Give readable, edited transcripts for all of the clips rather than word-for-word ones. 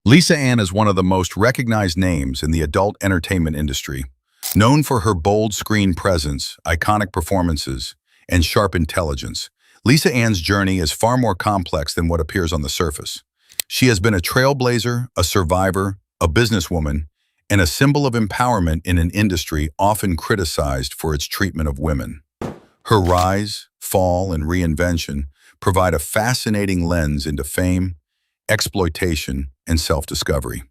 Lissa Ann is one of the most recognized names in the adult entertainment industry. Known for her bold screen presence, iconic performances, and sharp intelligence, Lissa Ann's journey is far more complex than what appears on the surface. She has been a trailblazer, a survivor, a businesswoman, and a symbol of empowerment in an industry often criticized for its treatment of women. Her rise, fall, and reinvention provide a fascinating lens into fame, exploitation, and self-discovery.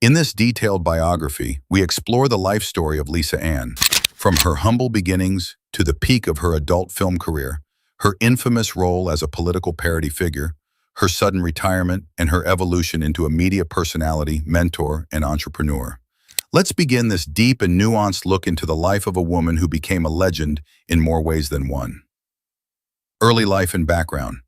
In this detailed biography, we explore the life story of Lissa Ann, from her humble beginnings to the peak of her adult film career, her infamous role as a political parody figure, her sudden retirement, and her evolution into a media personality, mentor, and entrepreneur. Let's begin this deep and nuanced look into the life of a woman who became a legend in more ways than one. Early life and background.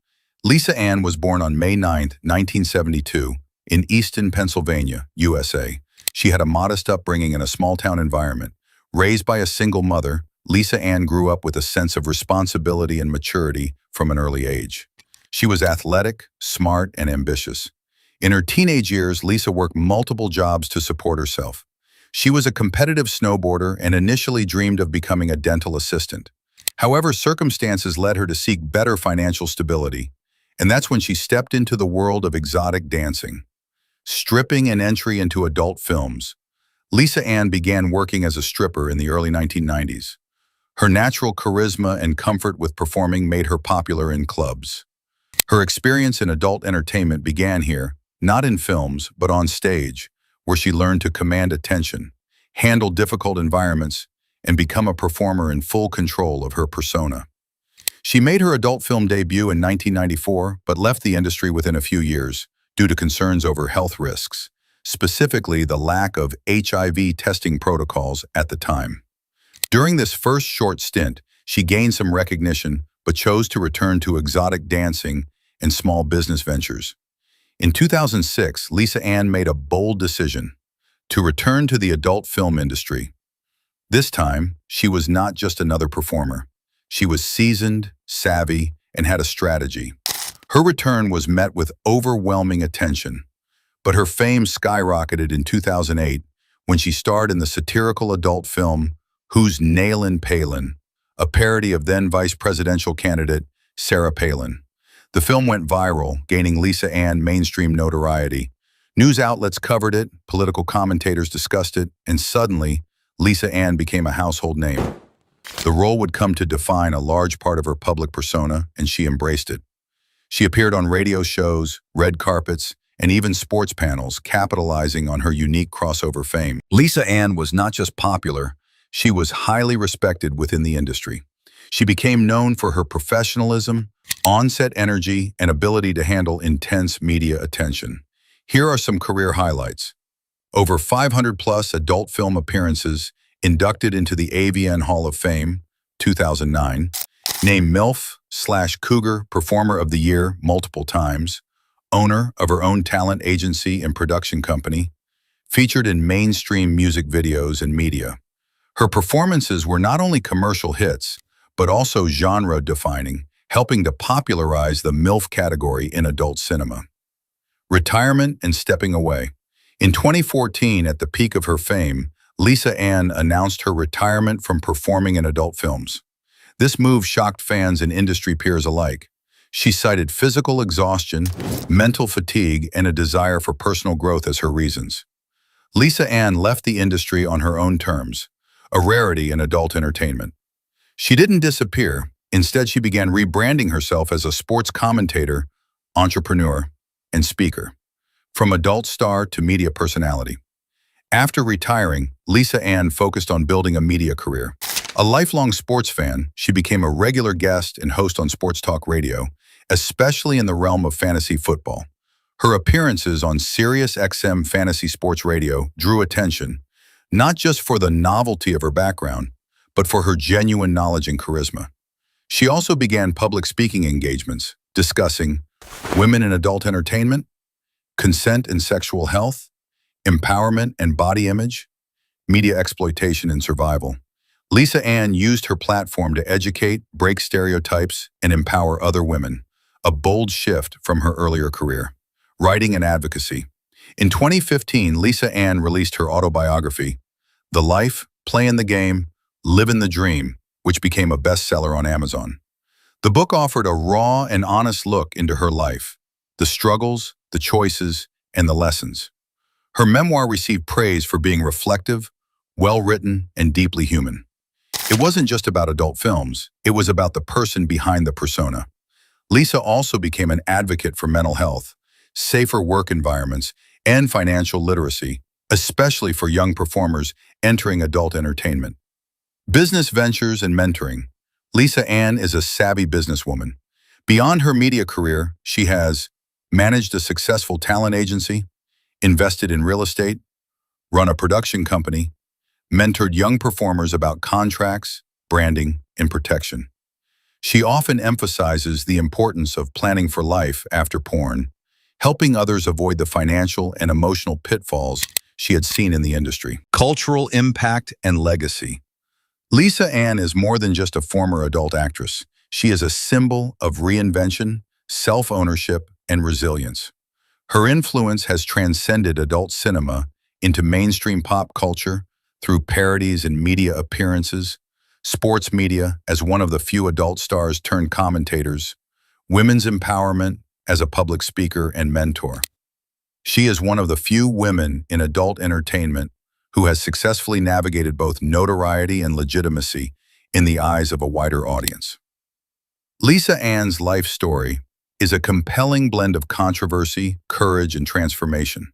Lissa Ann was born on May 9, 1972, in Easton, Pennsylvania, USA. She had a modest upbringing in a small-town environment. Raised by a single mother, Lissa Ann grew up with a sense of responsibility and maturity from an early age. She was athletic, smart, and ambitious. In her teenage years, Lissa worked multiple jobs to support herself. She was a competitive snowboarder and initially dreamed of becoming a dental assistant. However, circumstances led her to seek better financial stability, and that's when she stepped into the world of exotic dancing. Stripping an entry into adult films, Lissa Ann began working as a stripper in the early 1990s. Her natural charisma and comfort with performing made her popular in clubs. Her experience in adult entertainment began here, not in films, but on stage, where she learned to command attention, handle difficult environments, and become a performer in full control of her persona. She made her adult film debut in 1994, but left the industry within a few years due to concerns over health risks, specifically the lack of HIV testing protocols at the time. During this first short stint, she gained some recognition, but chose to return to exotic dancing and small business ventures. In 2006, Lissa Ann made a bold decision to return to the adult film industry. This time, she was not just another performer. She was seasoned, savvy, and had a strategy. Her return was met with overwhelming attention, but her fame skyrocketed in 2008 when she starred in the satirical adult film Who's Nailin' Palin, a parody of then vice presidential candidate Sarah Palin. The film went viral, gaining Lissa Ann mainstream notoriety. News outlets covered it, political commentators discussed it, and suddenly, Lissa Ann became a household name. The role would come to define a large part of her public persona, and she embraced it. She appeared on radio shows, red carpets, and even sports panels, capitalizing on her unique crossover fame. Lissa Ann was not just popular, she was highly respected within the industry. She became known for her professionalism, on-set energy, and ability to handle intense media attention. Here are some career highlights. Over 500-plus adult film appearances, inducted into the AVN Hall of Fame, 2009, named MILF/Cougar Performer of the Year multiple times, owner of her own talent agency and production company, featured in mainstream music videos and media. Her performances were not only commercial hits, but also genre-defining, helping to popularize the MILF category in adult cinema. Retirement and stepping away. In 2014, at the peak of her fame, Lissa Ann announced her retirement from performing in adult films. This move shocked fans and industry peers alike. She cited physical exhaustion, mental fatigue, and a desire for personal growth as her reasons. Lissa Ann left the industry on her own terms, a rarity in adult entertainment. She didn't disappear. Instead, she began rebranding herself as a sports commentator, entrepreneur, and speaker, from adult star to media personality. After retiring, Lissa Ann focused on building a media career. A lifelong sports fan, she became a regular guest and host on sports talk radio, especially in the realm of fantasy football. Her appearances on SiriusXM Fantasy Sports Radio drew attention, not just for the novelty of her background, but for her genuine knowledge and charisma. She also began public speaking engagements, discussing women in adult entertainment, consent and sexual health, empowerment and body image, media exploitation and survival. Lissa Ann used her platform to educate, break stereotypes, and empower other women, a bold shift from her earlier career. Writing and advocacy. In 2015, Lissa Ann released her autobiography, The Life, Play in the Game, Live in the Dream, which became a bestseller on Amazon. The book offered a raw and honest look into her life, the struggles, the choices, and the lessons. Her memoir received praise for being reflective, well-written, and deeply human. It wasn't just about adult films, it was about the person behind the persona. Lissa also became an advocate for mental health, safer work environments, and financial literacy, especially for young performers entering adult entertainment. Business ventures and mentoring. Lissa Ann is a savvy businesswoman. Beyond her media career, she has managed a successful talent agency, invested in real estate, run a production company, mentored young performers about contracts, branding, and protection. She often emphasizes the importance of planning for life after porn, helping others avoid the financial and emotional pitfalls she had seen in the industry. Cultural impact and legacy. Lissa Ann is more than just a former adult actress. She is a symbol of reinvention, self-ownership, and resilience. Her influence has transcended adult cinema into mainstream pop culture through parodies and media appearances, sports media as one of the few adult stars turned commentators, women's empowerment as a public speaker and mentor. She is one of the few women in adult entertainment who has successfully navigated both notoriety and legitimacy in the eyes of a wider audience. Lissa Ann's life story is a compelling blend of controversy, courage, and transformation.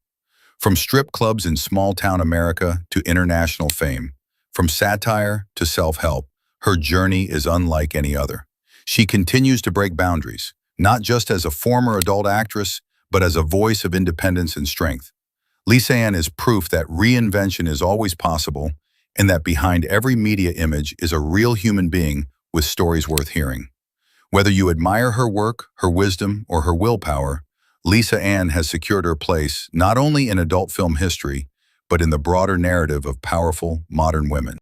From strip clubs in small-town America to international fame, from satire to self-help, her journey is unlike any other. She continues to break boundaries, not just as a former adult actress, but as a voice of independence and strength. Lissa Ann is proof that reinvention is always possible and that behind every media image is a real human being with stories worth hearing. Whether you admire her work, her wisdom, or her willpower, Lissa Ann has secured her place not only in adult film history, but in the broader narrative of powerful, modern women.